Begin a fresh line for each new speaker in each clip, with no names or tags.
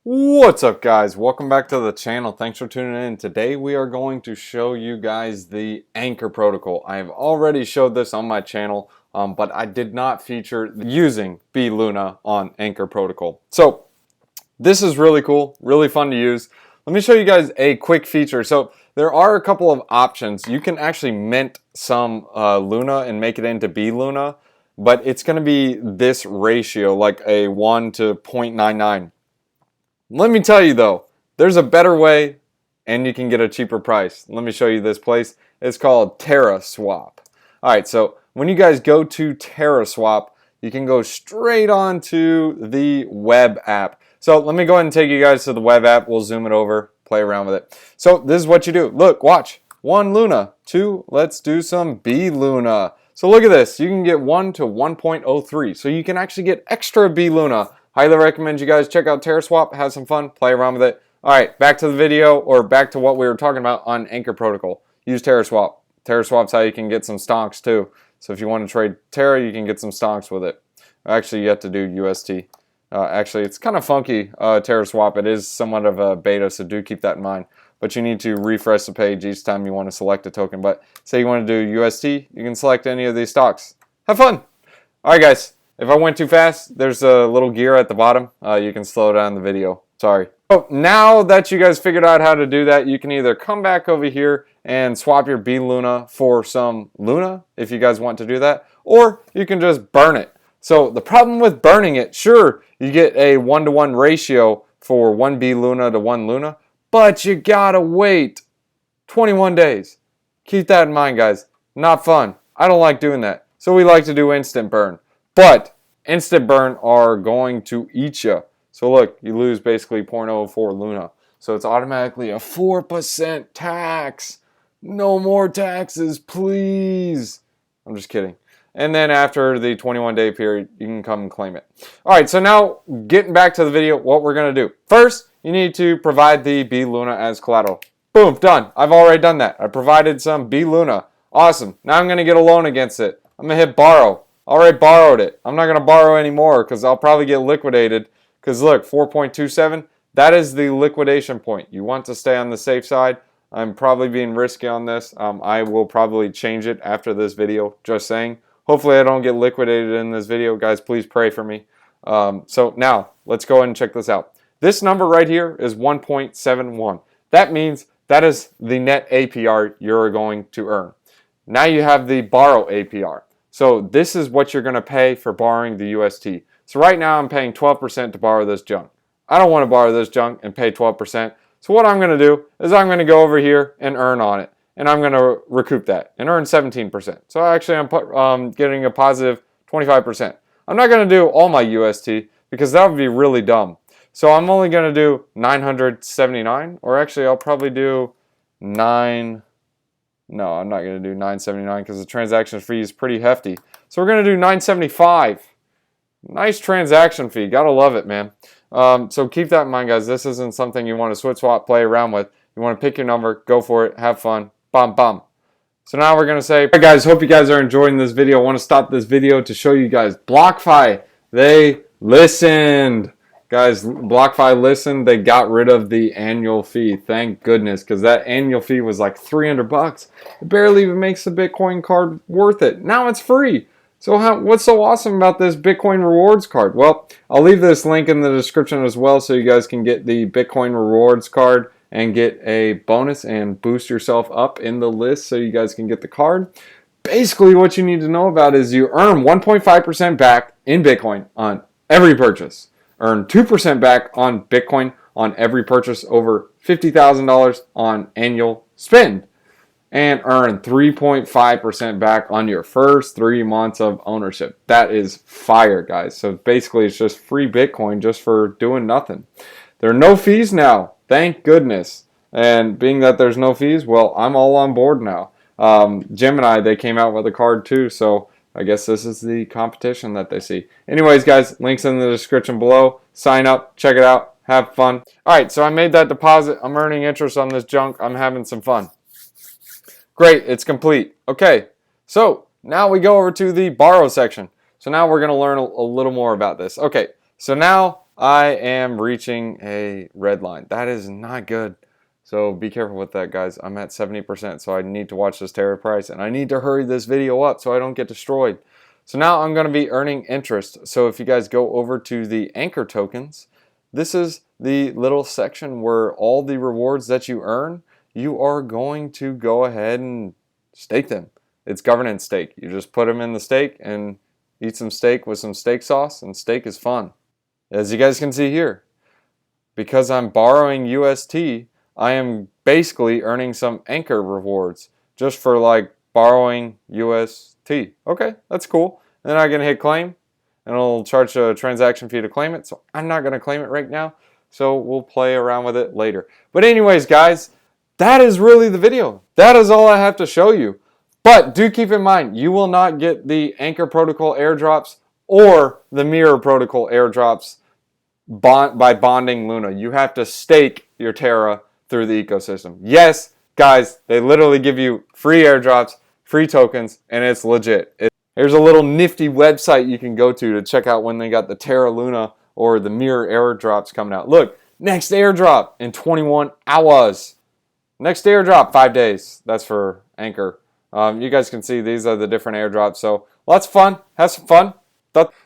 What's up, guys? Welcome back to the channel. Thanks for tuning in. Today we are going to show you guys the Anchor protocol. I have already showed this on my channel, but I did not feature using bluna on Anchor protocol. So this is really cool, really fun to use. Let me show you guys a quick feature. So there are a couple of options. You can actually mint some Luna and make it into bluna, but it's going to be this ratio, like a 1 to 0.99. Let me tell you though, there's a better way and you can get a cheaper price. Let me show you this place. It's called Terraswap. Alright, so when you guys go to Terraswap, you can go straight on to the web app. So let me go ahead and take you guys to the web app. We'll zoom it over, play around with it. So this is what you do. Look, watch. 1 Luna. 2, let's do some bluna. So look at this. You can get 1 to 1.03. So you can actually get extra bluna. Highly recommend you guys check out Terraswap, have some fun, play around with it. Alright, back to the video, or back to what we were talking about on Anchor Protocol. Use Terraswap. Terraswap's how you can get some stonks too. So if you want to trade Terra, you can get some stonks with it. Actually, you have to do UST. Actually, it's kind of funky, Terraswap. It is somewhat of a beta, so do keep that in mind. But you need to refresh the page each time you want to select a token. But say you want to do UST, you can select any of these stocks. Have fun! Alright guys. If I went too fast, there's a little gear at the bottom. You can slow down the video. Sorry. So now that you guys figured out how to do that, you can either come back over here and swap your bluna for some Luna, if you guys want to do that, or you can just burn it. So the problem with burning it, sure, you get a 1-to-1 ratio for 1 bluna to 1 Luna, but you gotta wait 21 days. Keep that in mind, guys. Not fun. I don't like doing that. So we like to do instant burn. But instant burn are going to eat you. So look, you lose basically 0.04 Luna. So it's automatically a 4% tax. No more taxes, please. I'm just kidding. And then after the 21-day period, you can come and claim it. Alright, so now getting back to the video, what we're going to do. First, you need to provide the bluna as collateral. Boom, done. I've already done that. I provided some bluna. Awesome. Now I'm going to get a loan against it. I'm going to hit borrow. Already borrowed it. I'm not going to borrow anymore because I'll probably get liquidated. Because look, 4.27, that is the liquidation point. You want to stay on the safe side. I'm probably being risky on this. I will probably change it after this video, just saying. Hopefully I don't get liquidated in this video. Guys, please pray for me. So now, let's go ahead and check this out. This number right here is 1.71. That means that is the net APR you're going to earn. Now you have the borrow APR. So this is what you're going to pay for borrowing the UST. So right now I'm paying 12% to borrow this junk. I don't want to borrow this junk and pay 12%. So what I'm going to do is I'm going to go over here and earn on it. And I'm going to recoup that and earn 17%. So actually I'm getting a positive 25%. I'm not going to do all my UST because that would be really dumb. So I'm only going to do 979, or actually I'll probably do 9... No, I'm not going to do 979 because the transaction fee is pretty hefty. So we're going to do 975. Nice transaction fee. Gotta love it, man. So keep that in mind, guys. This isn't something you want to switch swap, play around with. You want to pick your number, go for it, have fun. Bum, bum. So now we're going to say, alright guys, hope you guys are enjoying this video. I want to stop this video to show you guys BlockFi. They listened. Guys, BlockFi listened. They got rid of the annual fee. Thank goodness, because that annual fee was like $300. It barely even makes the Bitcoin card worth it. Now it's free. So what's so awesome about this Bitcoin rewards card? Well, I'll leave this link in the description as well so you guys can get the Bitcoin rewards card and get a bonus and boost yourself up in the list so you guys can get the card. Basically, what you need to know about is you earn 1.5% back in Bitcoin on every purchase. Earn 2% back on Bitcoin on every purchase over $50,000 on annual spend. And earn 3.5% back on your first 3 months of ownership. That is fire, guys. So basically, it's just free Bitcoin just for doing nothing. There are no fees now. Thank goodness. And being that there's no fees, well, I'm all on board now. Gemini, they came out with a card too, so I guess this is the competition that they see. Anyways, guys, links in the description below. Sign up, check it out, have fun. Alright, so I made that deposit. I'm earning interest on this junk. I'm having some fun. Great, it's complete. Okay, so now we go over to the borrow section. So now we're going to learn a little more about this. Okay, so now I am reaching a red line. That is not good. So be careful with that, guys. I'm at 70%, so I need to watch this Terra price, and I need to hurry this video up so I don't get destroyed. So now I'm going to be earning interest. So if you guys go over to the Anchor tokens, this is the little section where all the rewards that you earn, you are going to go ahead and stake them. It's governance stake. You just put them in the stake and eat some steak with some steak sauce, and steak is fun. As you guys can see here, because I'm borrowing UST, I am basically earning some Anchor rewards just for like borrowing UST. Okay, that's cool. And then I can hit claim, and it'll charge a transaction fee to claim it. So I'm not going to claim it right now. So we'll play around with it later. But anyways, guys, that is really the video. That is all I have to show you. But do keep in mind, you will not get the Anchor Protocol airdrops or the Mirror Protocol airdrops by bonding Luna. You have to stake your Terra through the ecosystem. Yes, guys, they literally give you free airdrops, free tokens, and it's legit. Here's a little nifty website you can go to check out when they got the Terra Luna or the Mirror airdrops coming out. Look, next airdrop in 21 hours. Next airdrop, 5 days. That's for Anchor. You guys can see these are the different airdrops. So lots of fun. Have some fun.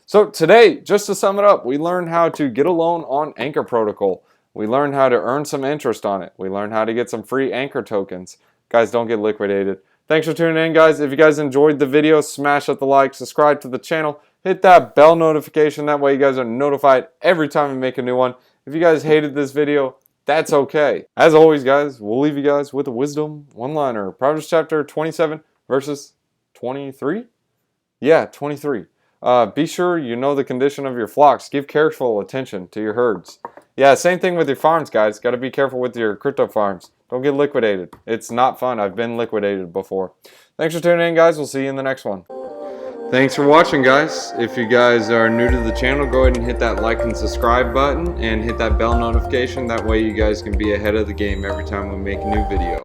So today, just to sum it up, we learned how to get a loan on Anchor Protocol. We learned how to earn some interest on it. We learned how to get some free Anchor tokens. Guys, don't get liquidated. Thanks for tuning in, guys. If you guys enjoyed the video, smash up the like, subscribe to the channel, hit that bell notification. That way you guys are notified every time we make a new one. If you guys hated this video, that's okay. As always, guys, we'll leave you guys with a wisdom one-liner. Proverbs chapter 27 verses 23? Yeah, 23. Be sure you know the condition of your flocks. Give careful attention to your herds. Yeah, same thing with your farms, guys. Got to be careful with your crypto farms. Don't get liquidated. It's not fun. I've been liquidated before. Thanks for tuning in, guys. We'll see you in the next one. Thanks for watching, guys. If you guys are new to the channel, go ahead and hit that like and subscribe button and hit that bell notification. That way you guys can be ahead of the game every time we make a new video.